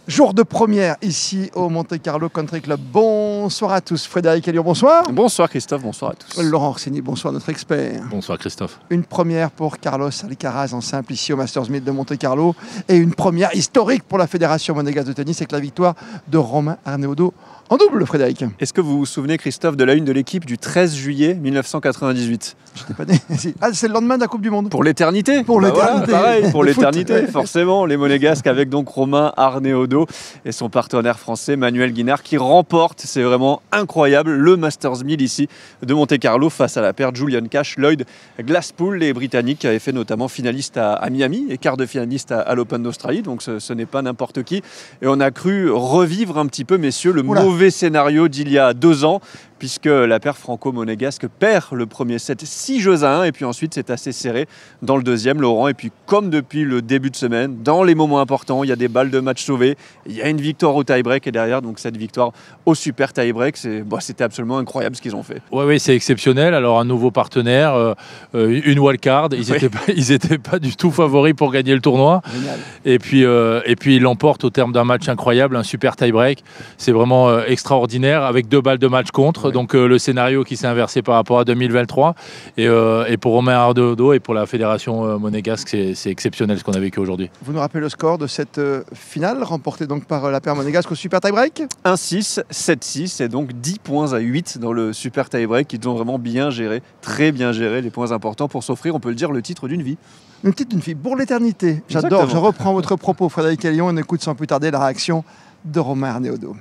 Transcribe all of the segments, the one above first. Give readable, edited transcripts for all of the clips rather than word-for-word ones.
Jour de première ici au Monte Carlo Country Club. Bonsoir à tous. Frédéric Elliott, bonsoir. Bonsoir Christophe, bonsoir à tous. Laurent Orsini, bonsoir notre expert. Bonsoir Christophe. Une première pour Carlos Alcaraz en simple ici au Masters 1000 de Monte Carlo. Et une première historique pour la Fédération monégasque de tennis avec la victoire de Romain Arnaudot en double, Frédéric. Est-ce que vous vous souvenez, Christophe, de la une de l'équipe du 13 juillet 1998 ? J'étais pas né. Ah, c'est le lendemain de la Coupe du Monde. Pour l'éternité. Pour l'éternité. Voilà, pareil, pour Le foot. l'éternité, forcément. Les Monégasques avec donc Romain Arnaudot et son partenaire français Manuel Guinard qui remporte, c'est vraiment incroyable, le Masters 1000 ici de Monte Carlo face à la paire Julian Cash, Lloyd Glasspool, les Britanniques qui avaient fait notamment finaliste à Miami et quart de finaliste à l'Open d'Australie, donc ce n'est pas n'importe qui. Et on a cru revivre un petit peu, messieurs, le mauvais scénario d'il y a 2 ans, puisque la paire franco-monégasque perd le premier set 6-1 et puis ensuite c'est assez serré dans le deuxième, Laurent. Et puis comme depuis le début de semaine, dans les moments importants, il y a des balles de match sauvées, il y a une victoire au tie-break et derrière donc cette victoire au super tie-break, c'était absolument incroyable ce qu'ils ont fait. Oui, c'est exceptionnel. Alors un nouveau partenaire, une wildcard, ils étaient pas du tout favoris pour gagner le tournoi. Génial. Et puis ils l'emportent au terme d'un match incroyable, un super tie-break. C'est vraiment extraordinaire avec 2 balles de match contre. Ouais. Donc le scénario qui s'est inversé par rapport à 2023. Et pour Romain Arnaudot et pour la Fédération monégasque, c'est exceptionnel ce qu'on a vécu aujourd'hui. Vous nous rappelez le score de cette finale remportée donc par la paire monégasque au super tie-break ? 1-6, 7-6 et donc 10 points à 8 dans le super tie-break. Ils ont vraiment bien géré, très bien géré les points importants pour s'offrir, on peut le dire, le titre d'une vie. Une titre d'une vie pour l'éternité. J'adore, Exactement. je reprends votre propos, Frédéric Elliott, et on écoute sans plus tarder la réaction de Romain Arnaudot.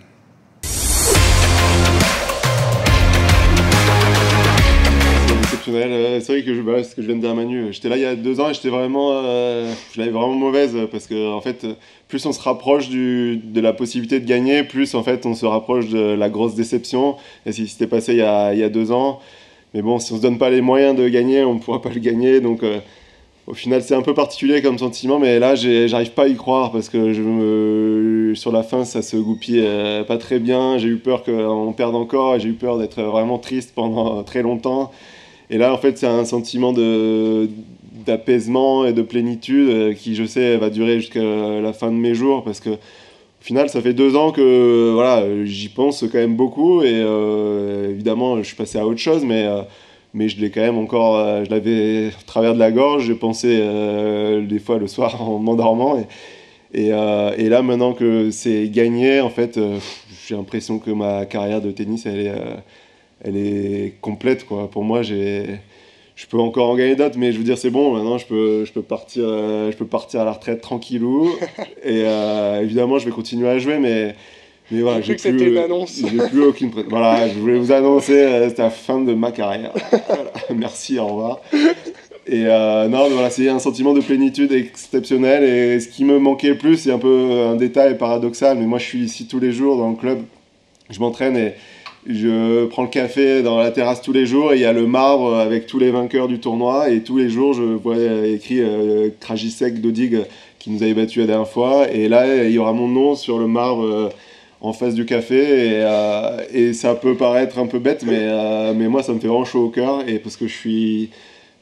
C'est vrai que ce que je viens de dire à Manu, j'étais là il y a 2 ans et j'étais vraiment, je l'avais vraiment mauvaise parce que en fait, plus on se rapproche de la possibilité de gagner, plus en fait on se rapproche de la grosse déception. Et si c'était passé il y a 2 ans, mais bon, si on se donne pas les moyens de gagner, on ne pourra pas le gagner. Donc au final, c'est un peu particulier comme sentiment, mais là, j'arrive pas à y croire parce que sur la fin, ça se goupille pas très bien. J'ai eu peur qu'on perde encore et j'ai eu peur d'être vraiment triste pendant très longtemps. Et là, en fait, c'est un sentiment d'apaisement et de plénitude qui, je sais, va durer jusqu'à la fin de mes jours parce que, au final, ça fait 2 ans que voilà, j'y pense quand même beaucoup et évidemment, je suis passé à autre chose, mais je l'ai quand même encore, je l'avais au travers de la gorge, j'ai pensé des fois le soir en m'endormant et là, maintenant que c'est gagné, en fait, j'ai l'impression que ma carrière de tennis, elle est complète, quoi. Pour moi, je peux encore en gagner d'autres, mais je veux dire, c'est bon, maintenant je peux partir à la retraite tranquillou. Et évidemment, je vais continuer à jouer, mais voilà, j'ai plus aucune voilà, je voulais vous annoncer, c'était la fin de ma carrière. Voilà. Merci, au revoir. Et non, voilà, c'est un sentiment de plénitude exceptionnel. Et ce qui me manquait le plus, c'est un peu un détail paradoxal, mais moi, je suis ici tous les jours dans le club, je m'entraîne et je prends le café dans la terrasse tous les jours et il y a le marbre avec tous les vainqueurs du tournoi et tous les jours je vois écrit Krajicek Dodig qui nous avait battu la dernière fois et là il y aura mon nom sur le marbre en face du café et ça peut paraître un peu bête mais moi ça me fait vraiment chaud au cœur et parce que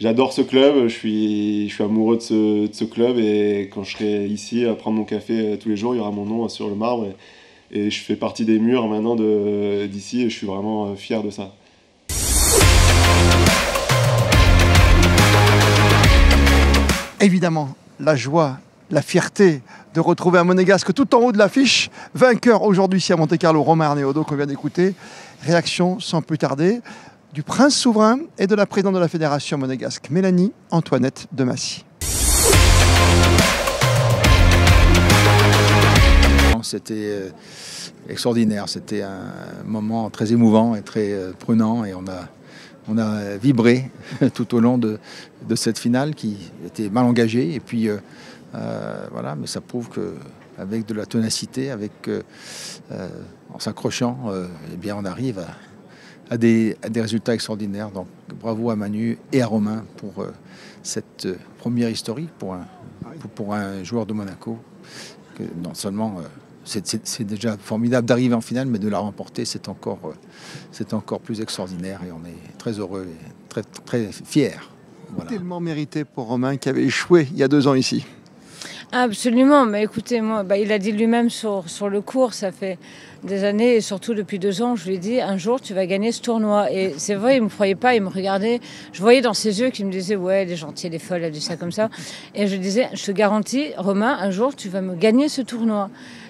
j'adore ce club, je suis amoureux de ce club et quand je serai ici à prendre mon café tous les jours il y aura mon nom sur le marbre et je fais partie des murs maintenant d'ici et je suis vraiment fier de ça. Évidemment, la joie, la fierté de retrouver un monégasque tout en haut de l'affiche. Vainqueur aujourd'hui ici à Monte Carlo, Romain Arnaudot qu'on vient d'écouter. Réaction sans plus tarder du prince souverain et de la présidente de la Fédération monégasque, Mélanie Antoinette de Massy. C'était extraordinaire, c'était un moment très émouvant et très prenant et on a vibré tout au long de cette finale qui était mal engagée et puis voilà, mais ça prouve qu'avec de la ténacité, en s'accrochant, eh bien on arrive à des résultats extraordinaires. Donc bravo à Manu et à Romain pour cette première historique pour un joueur de Monaco. Que non seulement c'est déjà formidable d'arriver en finale, mais de la remporter, c'est encore plus extraordinaire et on est très heureux et très, très fiers. Voilà. Tellement mérité pour Romain qui avait échoué il y a 2 ans ici. Absolument, mais écoutez, moi, il a dit lui-même sur le cours, ça fait des années et surtout depuis 2 ans, je lui ai dit un jour tu vas gagner ce tournoi. Et c'est vrai, il ne me croyait pas, il me regardait. Je voyais dans ses yeux qu'il me disait ouais, elle est gentille, elle est folle, elle dit ça comme ça. Et je lui disais, je te garantis, Romain, un jour tu vas me gagner ce tournoi.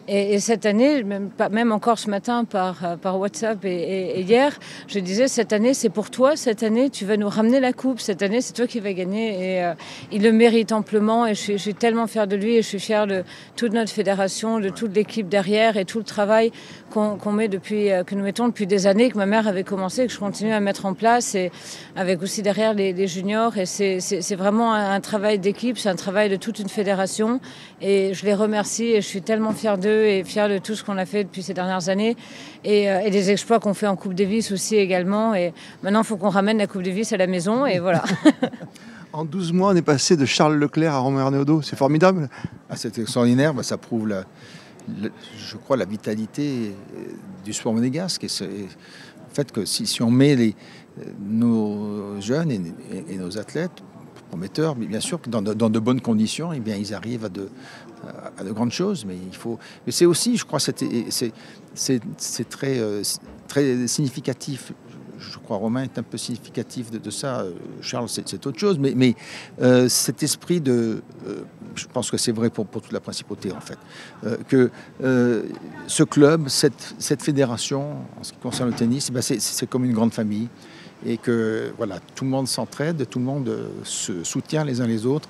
Et cette année, même encore ce matin par WhatsApp et hier, je disais cette année c'est pour toi, cette année tu vas nous ramener la coupe, cette année c'est toi qui vas gagner. Et il le mérite amplement et je suis tellement fière de lui et je suis fière de toute notre fédération, de toute l'équipe derrière et tout le travail qu'on met que nous mettons depuis des années, que ma mère avait commencé, que je continue à mettre en place et avec aussi derrière les juniors. Et c'est vraiment un travail d'équipe, c'est un travail de toute une fédération et je les remercie et je suis tellement fière d'eux et fière de tout ce qu'on a fait depuis ces dernières années et des exploits qu'on fait en Coupe Davis aussi également. Et maintenant, il faut qu'on ramène la Coupe Davis à la maison et voilà. En 12 mois, on est passé de Charles Leclerc à Romain Arnaudot. C'est formidable. Ah, c'est extraordinaire. Ça prouve, je crois, la vitalité du sport monégasque. En fait, que si on met nos jeunes et nos athlètes prometteurs, bien sûr que dans de bonnes conditions, eh bien, ils arrivent à de grandes choses. Mais c'est aussi, je crois, c'est très significatif. Je crois Romain est un peu significatif de ça. Charles, c'est autre chose. Mais cet esprit je pense que c'est vrai pour toute la principauté, en fait. Que ce club, cette fédération, en ce qui concerne le tennis, c'est comme une grande famille. Et que voilà, tout le monde s'entraide, tout le monde se soutient les uns les autres.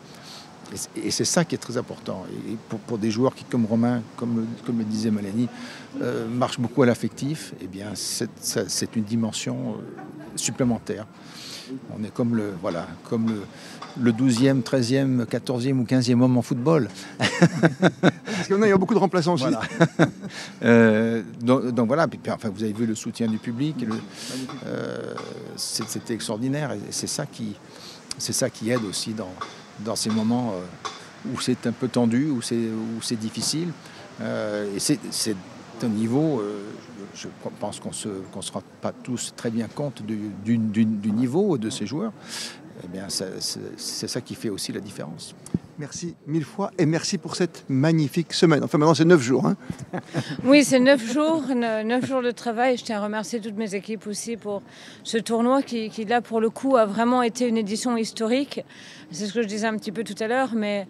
Et c'est ça qui est très important. Et pour des joueurs qui, comme Romain, comme le disait Mélanie, marchent beaucoup à l'affectif, eh bien, c'est une dimension supplémentaire. On est comme le 12e, 13e, 14e ou 15e homme en football. Parce qu'il y a beaucoup de remplaçants aussi. Voilà. Donc voilà, puis, enfin, vous avez vu le soutien du public. C'était extraordinaire. Et c'est ça qui aide aussi dans ces moments où c'est un peu tendu, où c'est difficile. Et c'est un niveau, je pense qu'on ne se rend pas tous très bien compte du niveau de ces joueurs. Eh bien, c'est ça qui fait aussi la différence. Merci 1000 fois et merci pour cette magnifique semaine. Enfin, maintenant, c'est 9 jours. Hein. Oui, c'est 9 jours, 9 jours de travail. Je tiens à remercier toutes mes équipes aussi pour ce tournoi qui, là, pour le coup, a vraiment été une édition historique. C'est ce que je disais un petit peu tout à l'heure, mais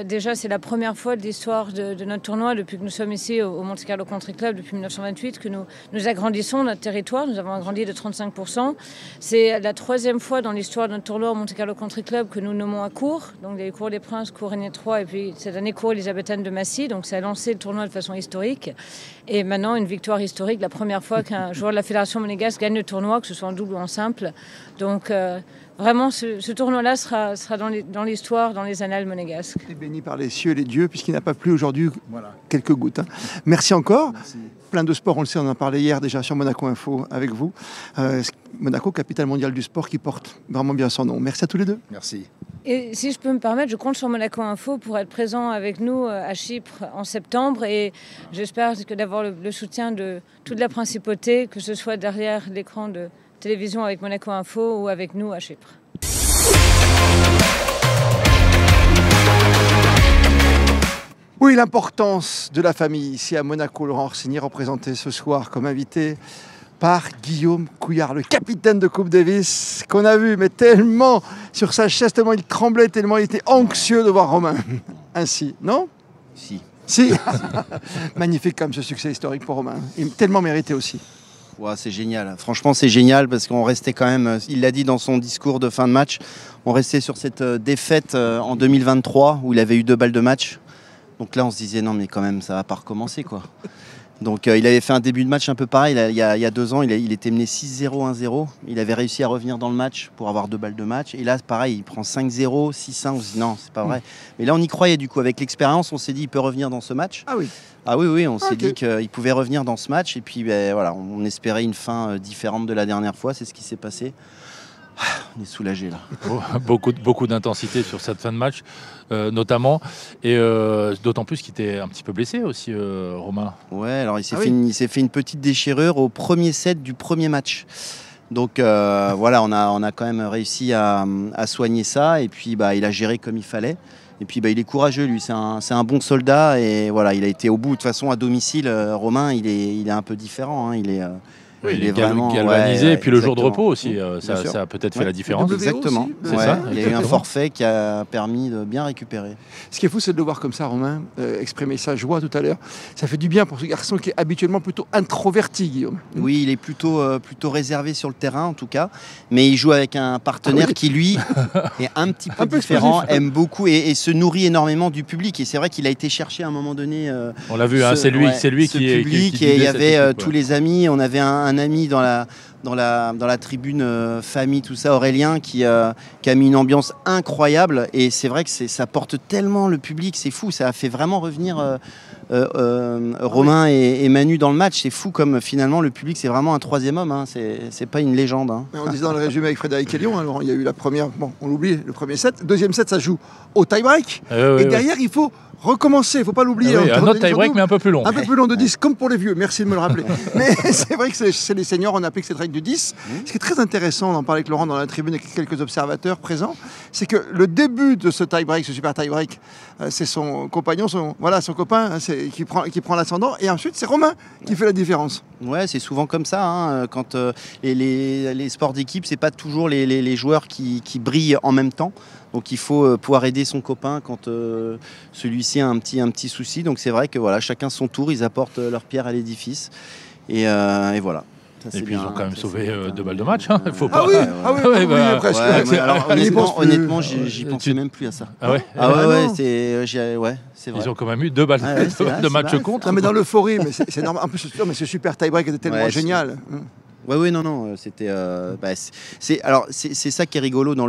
déjà, c'est la première fois de l'histoire de notre tournoi, depuis que nous sommes ici au Monte Carlo Country Club, depuis 1928, que nous agrandissons notre territoire. Nous avons agrandi de 35%. C'est la 3e fois dans l'histoire de notre tournoi au Monte Carlo Country Club que nous nommons à Cours. Donc, les Cours des Princes, Cours Régnier 3 et puis cette année Cours élisabéthaine de Massy. Donc, ça a lancé le tournoi de façon historique. Et maintenant, une victoire historique, la première fois qu'un joueur de la Fédération monégasque gagne le tournoi, que ce soit en double ou en simple. Donc, vraiment, ce tournoi-là sera dans l'histoire, dans les annales monégasques. Et béni par les cieux et les dieux, puisqu'il n'a pas plu aujourd'hui, quelques gouttes. Hein. Merci encore. Merci. Plein de sports, on le sait, on en a parlé hier déjà sur Monaco Info avec vous. Monaco, capitale mondiale du sport, qui porte vraiment bien son nom. Merci à tous les deux. Merci. Et si je peux me permettre, je compte sur Monaco Info pour être présent avec nous à Chypre en septembre. Et j'espère que d'avoir le soutien de toute la principauté, que ce soit derrière l'écran de télévision avec Monaco Info ou avec nous à Chypre. Oui, l'importance de la famille ici à Monaco. Laurent Orsini, représenté ce soir comme invité par Guillaume Couillard, le capitaine de Coupe Davis, qu'on a vu, mais tellement sur sa chaise, tellement il tremblait, tellement il était anxieux de voir Romain. Ainsi, non ? Si. Magnifique comme ce succès historique pour Romain. Il tellement mérité aussi. Ouais, c'est génial. Franchement, c'est génial parce qu'on restait quand même, il l'a dit dans son discours de fin de match, on restait sur cette défaite en 2023 où il avait eu 2 balles de match. Donc là, on se disait non, mais quand même, ça va pas recommencer, quoi. Donc il avait fait un début de match un peu pareil. Il y a 2 ans, il était mené 6-0, 1-0. Il avait réussi à revenir dans le match pour avoir 2 balles de match. Et là, pareil, il prend 5-0, 6-1. On se dit non, c'est pas vrai. Mais là, on y croyait du coup. Avec l'expérience, on s'est dit il peut revenir dans ce match. Ah oui. Ah oui, on s'est dit qu'il pouvait revenir dans ce match. Et puis voilà, on espérait une fin différente de la dernière fois. C'est ce qui s'est passé. On est soulagé là. Beaucoup d'intensité sur cette fin de match, notamment. Et d'autant plus qu'il était un petit peu blessé aussi, Romain. Ouais, alors il s'est fait une petite déchirure au premier set du premier match. Donc voilà, on a quand même réussi à soigner ça. Et puis il a géré comme il fallait. Et puis il est courageux, lui, c'est un bon soldat. Et voilà, il a été au bout. De toute façon, à domicile, Romain, il est un peu différent. Hein. Il est vraiment galvanisé. Et puis le jour de repos aussi, ça a peut-être fait la différence. Exactement. C'est ça. Il y a eu un forfait qui a permis de bien récupérer. Ce qui est fou, c'est de le voir comme ça, Romain, exprimer sa joie tout à l'heure. Ça fait du bien pour ce garçon qui est habituellement plutôt introverti, Guillaume. Oui, il est plutôt réservé sur le terrain, en tout cas. Mais il joue avec un partenaire qui, lui, est un petit peu différent, aime beaucoup et se nourrit énormément du public. Et c'est vrai qu'il a été chercher à un moment donné. On l'a vu, c'est lui qui public. Et il y avait tous les amis. On avait un ami dans la tribune famille, tout ça, Aurélien, qui a mis une ambiance incroyable. Et c'est vrai que ça porte tellement le public, c'est fou. Ça a fait vraiment revenir Romain et Manu dans le match. C'est fou comme finalement le public, c'est vraiment un troisième homme. Hein. C'est pas une légende. Hein. On disait dans le résumé avec Frédéric Elion, hein, Laurent, il y a eu la première, bon, on l'oublie, le premier set. Deuxième set, ça joue au tie-break. Et derrière, il faut recommencer, il ne faut pas l'oublier. Un autre tie-break, mais un peu plus long. Un peu plus long de 10, comme pour les vieux, merci de me le rappeler. Mais c'est vrai que c'est les seniors, on applique cette règle du 10. Ce qui est très intéressant, on en parlait avec Laurent dans la tribune avec quelques observateurs présents, c'est que le début de ce tie-break, ce super tie-break, c'est son compagnon, son copain qui prend l'ascendant, et ensuite c'est Romain qui fait la différence. Ouais, c'est souvent comme ça. Hein, quand les sports d'équipe, c'est pas toujours les joueurs qui brillent en même temps. Donc il faut pouvoir aider son copain quand celui-ci a un petit souci. Donc c'est vrai que voilà, chacun son tour, ils apportent leur pierre à l'édifice. Et voilà. Ça, et puis ils ont quand même sauvé 2 balles de match. Hein. Faut pas... presque. Alors, honnêtement, j'y pensais même plus à ça. Ah ouais. C'est vrai. Ils ont quand même eu 2 balles de match contre. Non, mais dans l'euphorie, mais c'est normal. En plus, mais ce super tie-break était tellement génial. Oui, non, c'était. C'est ça qui est rigolo dans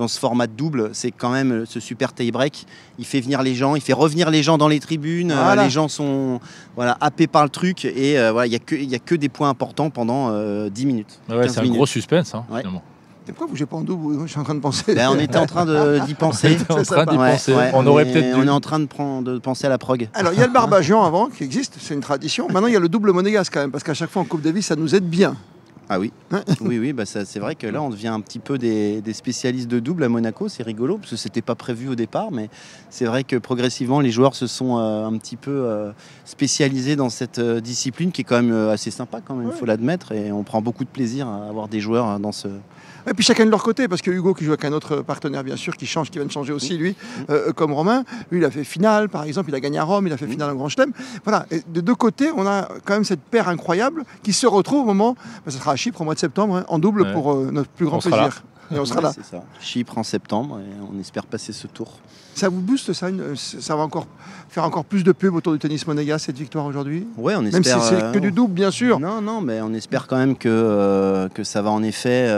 ce format de double, c'est quand même ce super tie-break. Il fait venir les gens, il fait revenir les gens dans les tribunes. Voilà. Les gens sont happés par le truc et il y a que des points importants pendant 10 minutes. Ouais, c'est un gros suspense, finalement. Et pourquoi vous jouez pas en double? Je suis en train de penser. On était en train d'y penser. On aurait peut-être on est en train de penser à la prog. Alors, il y a le barbagian avant qui existe, c'est une tradition. Maintenant, il y a le double monégasque quand même, parce qu'à chaque fois en Coupe Davis, ça nous aide bien. Ah oui, oui, c'est vrai que là, on devient un petit peu des spécialistes de double à Monaco. C'est rigolo, parce que c'était pas prévu au départ, mais c'est vrai que progressivement, les joueurs se sont un petit peu spécialisés dans cette discipline qui est quand même assez sympa, quand même, il faut l'admettre. Et on prend beaucoup de plaisir à avoir des joueurs dans ce... Et puis chacun de leur côté, parce que Hugo qui joue avec un autre partenaire bien sûr, qui vient de changer aussi lui, comme Romain. Lui il a fait finale par exemple, il a gagné à Rome, il a fait finale en Grand Chelem. Voilà, et de deux côtés on a quand même cette paire incroyable qui se retrouve au moment, ça sera à Chypre au mois de septembre, en double pour notre plus grand plaisir. Et on sera là. C'est ça. Chypre en septembre et on espère passer ce tour. Ça vous booste ça va encore faire encore plus de pub autour du tennis monégasque cette victoire aujourd'hui? Ouais, on espère. Même si c'est que du double bien sûr. Non, mais on espère quand même que ça va en effet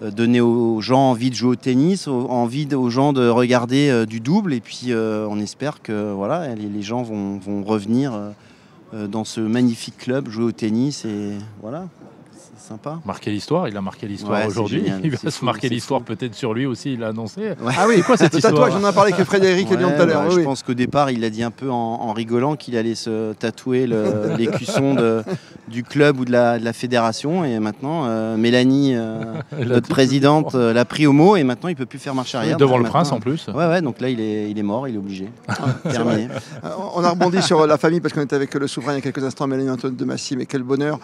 donner aux gens envie de jouer au tennis, envie aux gens de regarder du double et puis on espère que voilà, les gens vont revenir dans ce magnifique club jouer au tennis et voilà. Sympa. Marquer l'histoire, il a marqué l'histoire aujourd'hui. Il va se marquer l'histoire peut-être sur lui aussi, il l'a annoncé. Ouais. Ah oui, c'est quoi cette histoire? Tatouage, j'en ai parlé avec Frédéric Elion tout à l'heure. Je pense qu'au départ, il a dit un peu en rigolant qu'il allait se tatouer l'écusson du club ou de la fédération. Et maintenant, Mélanie, notre présidente, l'a pris au mot et maintenant il ne peut plus faire marche arrière. Devant le prince en plus. Ouais, donc là il est mort, il est obligé. Terminé. On a rebondi sur la famille parce qu'on était avec le souverain il y a quelques instants, Mélanie Antoine de Massy, mais quel bonheur.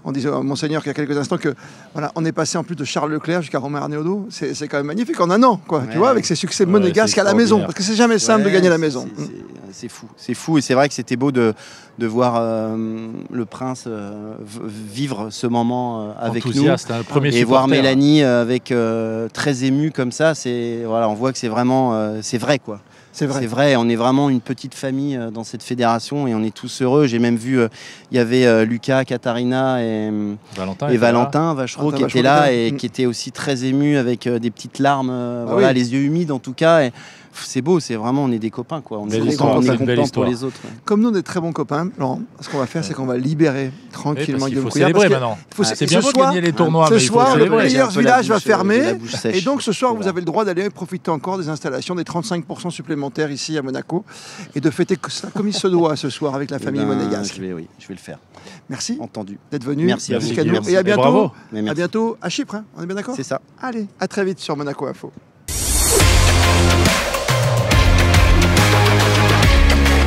On disait à Monseigneur qu'il y a quelques instants que voilà, on est passé en plus de Charles Leclerc jusqu'à Romain Arneaudo. C'est quand même magnifique en un an, quoi. Tu vois, avec ses succès monégasques à la maison, parce que c'est jamais simple de gagner à la maison. C'est fou et c'est vrai que c'était beau de voir le prince vivre ce moment avec nous et voir Mélanie avec très émue comme ça. On voit que c'est vraiment c'est vrai quoi. C'est vrai, on est vraiment une petite famille dans cette fédération et on est tous heureux. J'ai même vu, il y avait Lucas, Katharina et Valentin Vachereau qui étaient là et qui étaient aussi très émus avec des petites larmes, les yeux humides en tout cas. Et c'est beau, c'est vraiment, on est des copains, quoi. On est Belle content, histoire, on c'est est une belle content pour histoire. les autres. Ouais. Comme nous, on est très bons copains, Laurent, ce qu'on va faire, c'est qu'on va libérer tranquillement Il Guillaume faut Couillard. célébrer parce que maintenant. faut- C'est ce bien beau de soir- gagner les tournois, Ce mais il faut soir, le célébrer. J'ai un Players peu la Village va bouche, fermer. la bouche sèche. Et donc ce soir, C'est vous vrai. avez le droit d'aller profiter encore des installations, des 35% supplémentaires ici à Monaco, et de fêter ça comme il se doit ce soir avec la famille Eh ben, monégasque. je vais le faire. Merci Entendu. d'être venu Merci à vous. jusqu'à nous. Merci. Et à Et bientôt, bravo. Mais à merci. bientôt à Chypre, hein. On est bien d'accord? C'est ça. Allez, à très vite sur Monaco Info.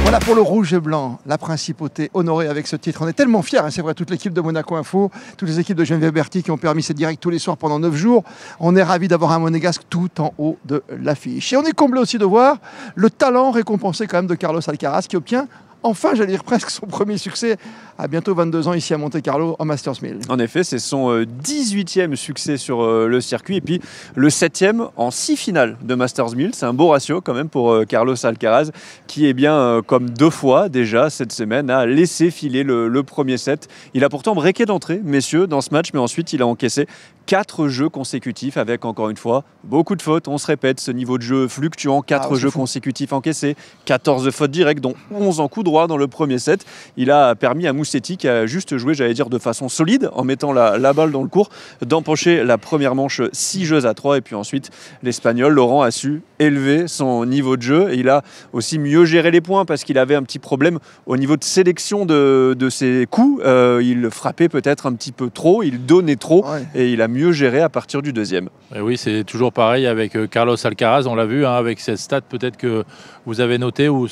Voilà pour le rouge et blanc, la principauté honorée avec ce titre. On est tellement fiers, hein, c'est vrai, toute l'équipe de Monaco Info, toutes les équipes de Geneviève Berti qui ont permis ces directs tous les soirs pendant 9 jours. On est ravis d'avoir un monégasque tout en haut de l'affiche. Et on est comblé aussi de voir le talent récompensé quand même de Carlos Alcaraz qui obtient enfin, j'allais dire presque son premier succès à bientôt 22 ans ici à Monte-Carlo en Masters 1000. En effet, c'est son 18e succès sur le circuit et puis le 7e en 6 finales de Masters 1000. C'est un beau ratio quand même pour Carlos Alcaraz qui est bien, comme 2 fois déjà cette semaine, a laissé filer le premier set. Il a pourtant breaké d'entrée, messieurs, dans ce match, mais ensuite il a encaissé 4 jeux consécutifs avec, encore une fois, beaucoup de fautes. On se répète, ce niveau de jeu fluctuant, 4 jeux consécutifs encaissés, 14 fautes directes, dont 11 en coup droit dans le premier set. Il a permis à Musetti, qui a juste joué, j'allais dire, de façon solide, en mettant la balle dans le court, d'empocher la première manche 6 jeux à 3. Et puis ensuite, l'Espagnol, Laurent, a su élever son niveau de jeu. Et il a aussi mieux géré les points parce qu'il avait un petit problème au niveau de sélection de ses coups. Il frappait peut-être un petit peu trop, il donnait trop, et il a mieux géré à partir du deuxième. Et oui, c'est toujours pareil avec Carlos Alcaraz, on l'a vu, hein, avec cette stat peut-être que vous avez noté, où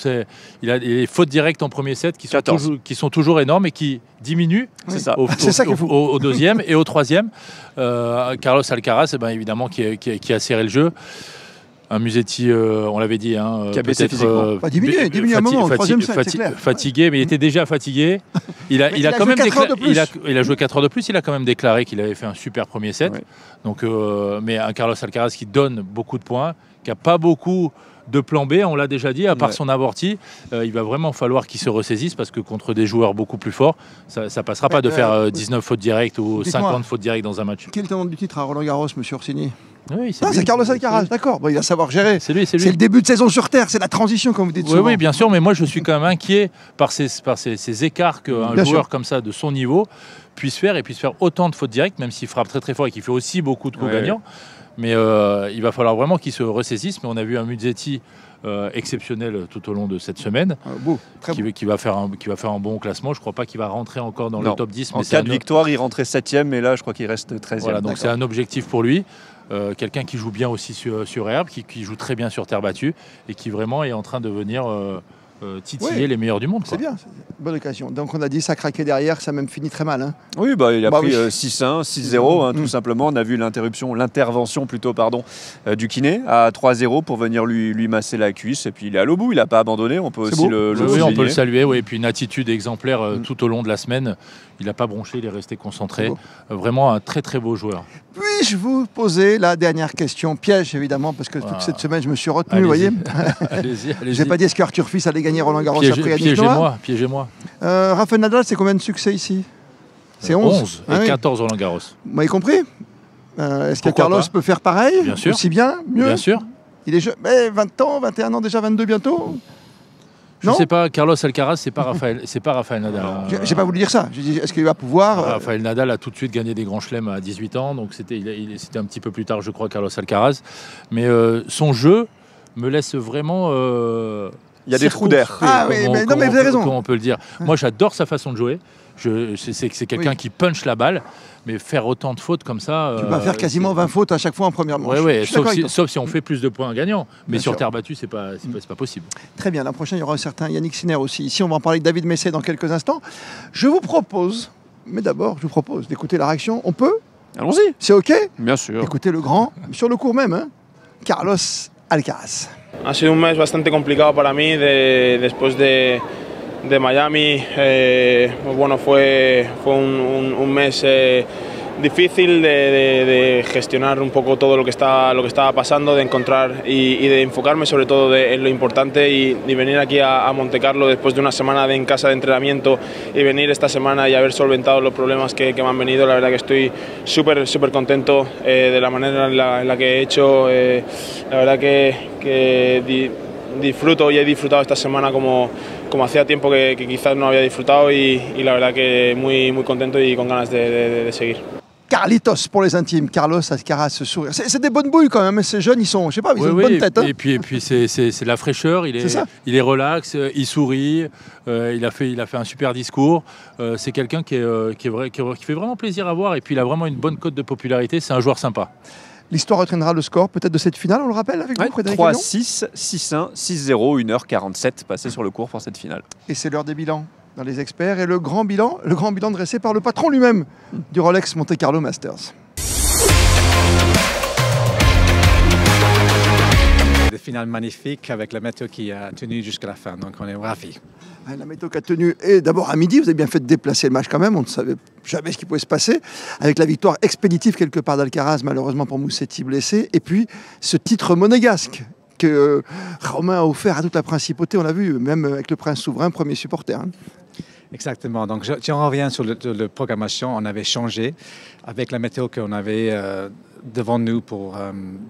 il a les fautes directes en premier set qui sont toujours énormes et qui diminuent au deuxième et au troisième. Carlos Alcaraz, évidemment, qui a serré le jeu. Un Musetti, on l'avait dit, hein, qui a baissé physiquement. Diminué à un moment, au troisième set, c'est clair. Fatigué, mais il était déjà fatigué. Il a quand même il a joué 4 heures de plus. Il a quand même déclaré qu'il avait fait un super premier set. Ouais. Donc, mais un Carlos Alcaraz qui donne beaucoup de points, qui n'a pas beaucoup de plan B, on l'a déjà dit, à part son amorti, il va vraiment falloir qu'il se ressaisisse parce que contre des joueurs beaucoup plus forts, ça ne passera pas de faire 19 fautes directes ou 50 fautes directes dans un match. Quel est le tenant du titre à Roland Garros, monsieur Orsini? Oui, c'est Carlos Alcaraz, d'accord. Bon, il va savoir gérer. C'est lui. C'est le début de saison sur Terre, c'est la transition, comme vous dites souvent. Oui, bien sûr, mais moi je suis quand même inquiet par ces écarts qu'un joueur comme ça, de son niveau, puisse faire autant de fautes directes, même s'il frappe très très fort et qu'il fait aussi beaucoup de coups gagnants. Mais il va falloir vraiment qu'il se ressaisisse. Mais on a vu un Musetti exceptionnel tout au long de cette semaine, qui va faire un bon classement. Je ne crois pas qu'il va rentrer encore dans le top 10. En cas de victoire, il rentrait 7e, et là, je crois qu'il reste 13e. Voilà, donc c'est un objectif pour lui. Quelqu'un qui joue bien aussi sur herbe, qui joue très bien sur terre battue, et qui vraiment est en train de venir titiller les meilleurs du monde. C'est bien, c'est une bonne occasion. Donc on a dit ça craquait derrière, ça a même fini très mal. Hein. Oui, il a pris 6-1, 6-0, tout simplement. On a vu l'intervention du kiné à 3-0 pour venir lui masser la cuisse. Et puis il est allé au bout, il n'a pas abandonné. On peut aussi le souligner. On peut le saluer. Et puis une attitude exemplaire tout au long de la semaine. Il n'a pas bronché, il est resté concentré. Vraiment un très très beau joueur. Puis-je vous poser la dernière question piège, évidemment, parce que toute cette semaine je me suis retenu, vous voyez. Allez-y. J'ai pas dit est-ce qu'Arthur Fils allait gagner Roland Garros après Yannick Noah. Piégez-moi. Rafael Nadal, c'est combien de succès ici? C'est 11 et 14 Roland Garros. Vous m'avez compris? Est-ce que Carlos peut faire pareil? Bien sûr. Aussi bien? Mieux? Bien sûr. Il est jeune, 20 ans, 21 ans déjà, 22 bientôt? Je ne sais pas, Carlos Alcaraz, c'est pas Rafael Nadal. J'ai pas voulu dire ça. J'ai dit, est-ce qu'il va pouvoir... Rafael Nadal a tout de suite gagné des grands chelems à 18 ans, donc c'était un petit peu plus tard, je crois, Carlos Alcaraz. Mais son jeu me laisse vraiment... il y a des trous d'air. Mais vous avez raison. Comment on peut le dire. Moi, j'adore sa façon de jouer. C'est quelqu'un qui punch la balle, mais faire autant de fautes comme ça... Tu vas faire quasiment 20 fautes à chaque fois en première manche. Oui, sauf si on fait plus de points gagnants. Mais bien sur terre battue, c'est pas possible. Très bien, la prochaine, il y aura un certain Yannick Sinner aussi. Ici, on va en parler avec David Messet dans quelques instants. Je vous propose, mais d'abord, d'écouter la réaction. On peut? Allons-y. C'est OK? Bien sûr. Écoutez le grand, sur le court même, hein, Carlos Alcaraz. Ha sido un mes bastante complicado para mí después de Miami. Bueno, fue un mes difícil de gestionar un poco todo lo que estaba pasando, de encontrar y de enfocarme sobre todo en lo importante y venir aquí a Montecarlo después de una semana en casa de entrenamiento y venir esta semana y haber solventado los problemas que me han venido. La verdad que estoy súper contento de la manera en la que he hecho. La verdad que disfruto y he disfrutado esta semana como hacía tiempo que quizás no había disfrutado y la verdad que muy contento y con ganas de seguir. Carlitos pour les intimes, Carlos Alcaraz, ce sourire. C'est des bonnes bouilles quand même, ces jeunes, ils sont, je sais pas, ils ont une bonne tête. Hein. Et puis c'est la fraîcheur, il est relax, il sourit, il a fait un super discours. C'est quelqu'un qui fait vraiment plaisir à voir et puis il a vraiment une bonne cote de popularité, c'est un joueur sympa. L'histoire retiendra le score peut-être de cette finale, on le rappelle avec vous, Frédéric 3-6, 6-1, 6-0, 1h47 passé sur le court pour cette finale. Et c'est l'heure des bilans dans les experts et le grand bilan dressé par le patron lui-même du Rolex Monte Carlo Masters. Des finales magnifiques avec la météo qui a tenu jusqu'à la fin, donc on est ravis. La météo qui a tenu, et d'abord à midi, vous avez bien fait de déplacer le match quand même, on ne savait jamais ce qui pouvait se passer, avec la victoire expéditive quelque part d'Alcaraz, malheureusement pour Musetti blessé, et puis ce titre monégasque que Romain a offert à toute la principauté, on l'a vu, même avec le prince souverain, premier supporter. Hein. Exactement, donc si on revient sur la programmation, on avait changé avec la météo qu'on avait devant nous pour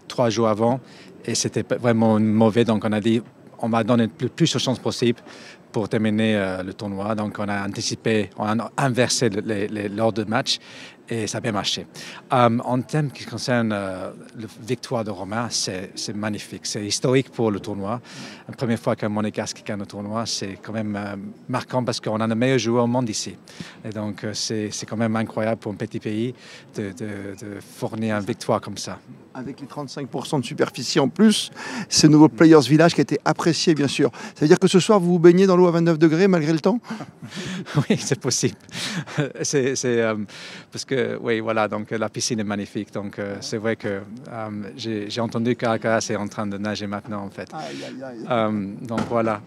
3 jours avant, et c'était vraiment mauvais, donc on a dit on va donner le plus de chances possible pour terminer le tournoi. Donc on a anticipé, on a inversé l'ordre de match et ça a bien marché. En termes qui concernent la victoire de Romain, c'est magnifique. C'est historique pour le tournoi. La première fois qu'un Monégasque gagne le tournoi, c'est quand même marquant parce qu'on a le meilleur joueur au monde ici. Et donc c'est quand même incroyable pour un petit pays de fournir une victoire comme ça. Avec les 35% de superficie en plus, ce nouveau Players Village qui a été apprécié bien sûr. Ça veut dire que ce soir vous vous baignez dans l'eau à 29 degrés malgré le temps? Oui, c'est possible. Parce que oui, voilà, donc la piscine est magnifique. Donc c'est vrai que j'ai entendu qu'Alcaraz est en train de nager maintenant en fait. Aïe, aïe, aïe. Donc voilà.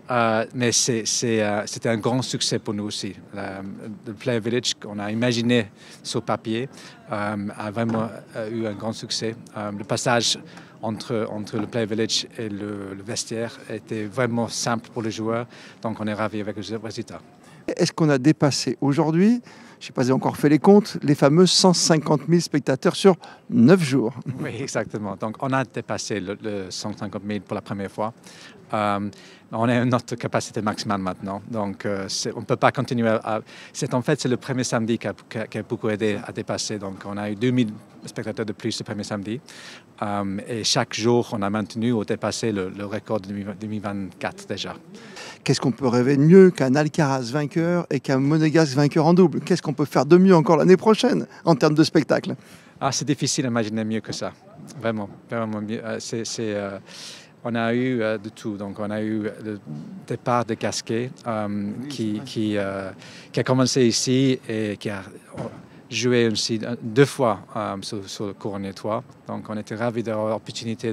Mais c'était un grand succès pour nous aussi. Le Player Village qu'on a imaginé sur papier a vraiment eu un grand succès. Le passage entre le Player Village et le vestiaire était vraiment simple pour les joueurs, donc on est ravis avec le résultat. Est-ce qu'on a dépassé aujourd'hui, je ne sais pas si j'ai encore fait les comptes, les fameux 150 000 spectateurs sur 9 jours? Oui, exactement. Donc on a dépassé le 150 000 pour la première fois. On est à notre capacité maximale maintenant, donc on ne peut pas continuer En fait, c'est le premier samedi qui a beaucoup aidé à dépasser. Donc on a eu 2000 spectateurs de plus le premier samedi. Et chaque jour, on a maintenu ou dépassé le record de 2024 déjà. Qu'est-ce qu'on peut rêver de mieux qu'un Alcaraz vainqueur et qu'un Monégasque vainqueur en double? Qu'est-ce qu'on peut faire de mieux encore l'année prochaine en termes de spectacle? C'est difficile d'imaginer mieux que ça. Vraiment, vraiment mieux. On a eu de tout. Donc, on a eu le départ de Gasquet qui a commencé ici et qui a joué aussi 2 fois sur le couronne toit. Donc, on était ravis d'avoir l'opportunité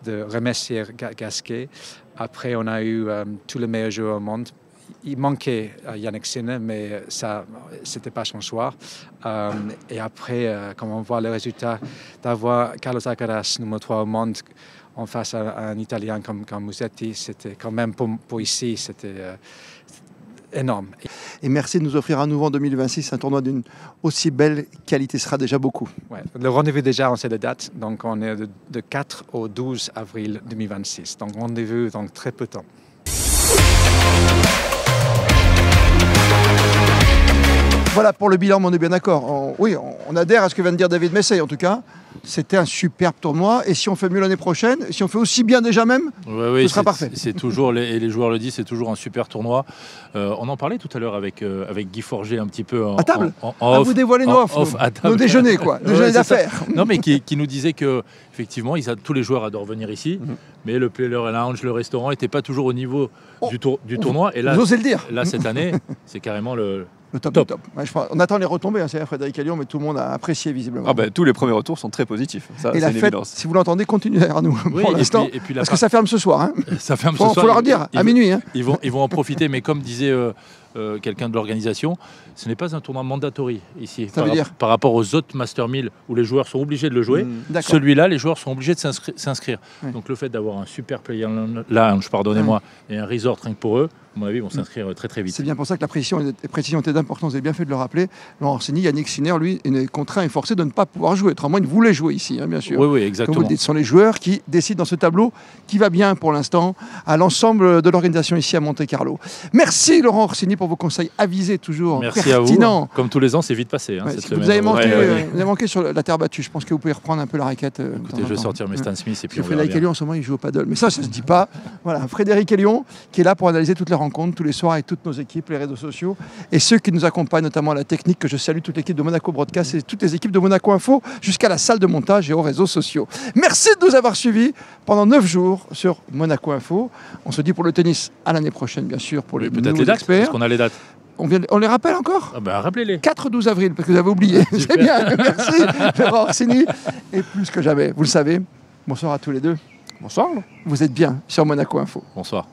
de remercier Gasquet. Après, on a eu tous les meilleurs joueurs au monde. Il manquait Jannik Sinner, mais ça, c'était pas son choix. Et après, quand on voit le résultat, d'avoir Carlos Alcaraz, numéro 3 au monde, en face à un Italien comme Musetti, c'était quand même pour ici, c'était énorme. Et merci de nous offrir à nouveau en 2026 un tournoi d'une aussi belle qualité, ce sera déjà beaucoup. Ouais, le rendez-vous déjà, on sait la date, donc on est de 4 au 12 avril 2026. Donc rendez-vous dans très peu de temps. Voilà pour le bilan, mais on est bien d'accord. On adhère à ce que vient de dire David Messey en tout cas. C'était un superbe tournoi et si on fait mieux l'année prochaine, si on fait aussi bien déjà même, ce sera parfait. C'est toujours, et les joueurs le disent, c'est toujours un super tournoi. On en parlait tout à l'heure avec Guy Forget un petit peu à table. En off. Vous dévoilez nos nos déjeuners quoi, déjeuner d'affaires. Non mais qui nous disait que effectivement, tous les joueurs adorent venir ici, mais le Player Lounge, le restaurant n'était pas toujours au niveau du tournoi. Et là, vous osez le dire. Là cette année, c'est carrément le top. Ouais, on attend les retombées, hein, c'est Frédéric Allion, mais tout le monde a apprécié visiblement. Tous les premiers retours sont très positifs. Ça, et la fête, si vous l'entendez, continue derrière nous pour l'instant. Parce que ça ferme ce soir. Hein. Ça ferme ce soir. Il faut leur dire, à minuit. Hein. Ils vont en profiter, mais comme disait quelqu'un de l'organisation, ce n'est pas un tournoi mandatory ici. Ça veut dire par rapport aux autres Master 1000 où les joueurs sont obligés de le jouer, D'accord. celui-là, les joueurs sont obligés de s'inscrire. Oui. Donc le fait d'avoir un super player lounge, pardonnez-moi, et un resort rien que pour eux, à mon avis, vont s'inscrire très très vite. C'est bien pour ça que la précision était d'importance. Vous avez bien fait de le rappeler. Laurent Orsini, Yannick Sinner, lui, est contraint et forcé de ne pas pouvoir jouer. Autrement, il voulait jouer ici, hein, bien sûr. Oui, oui, Comme exactement. vous le dites, ce sont les joueurs qui décident dans ce tableau qui va bien pour l'instant à l'ensemble de l'organisation ici à Monte-Carlo. Merci Laurent Orsini pour vos conseils avisés, toujours Merci pertinents. à vous. Comme tous les ans, c'est vite passé cette semaine. Vous avez manqué, Ouais. vous avez manqué sur la terre battue. Je pense que vous pouvez reprendre un peu la raquette. Écoutez, je vais sortir mes Stan Smith et puis on verra Frédéric bien. Elion, en ce moment, il joue au paddle. Mais ça se dit pas. Voilà, Frédéric Elion, qui est là pour analyser toutes les rencontres, tous les soirs avec toutes nos équipes, les réseaux sociaux, et ceux qui nous accompagnent, notamment à la technique, que je salue toute l'équipe de Monaco Broadcast et toutes les équipes de Monaco Info, jusqu'à la salle de montage et aux réseaux sociaux. Merci de nous avoir suivis pendant 9 jours sur Monaco Info. On se dit pour le tennis à l'année prochaine, bien sûr, pour les Peut-être nouveaux les dates, experts. parce qu'on a les dates. On les rappelle encore Ah ben, rappelez-les. 4-12 avril, parce que vous avez oublié. C'est bien, merci Laurent Orsini. Et plus que jamais, vous le savez, bonsoir à tous les deux. Bonsoir. Vous êtes bien sur Monaco Info. Bonsoir.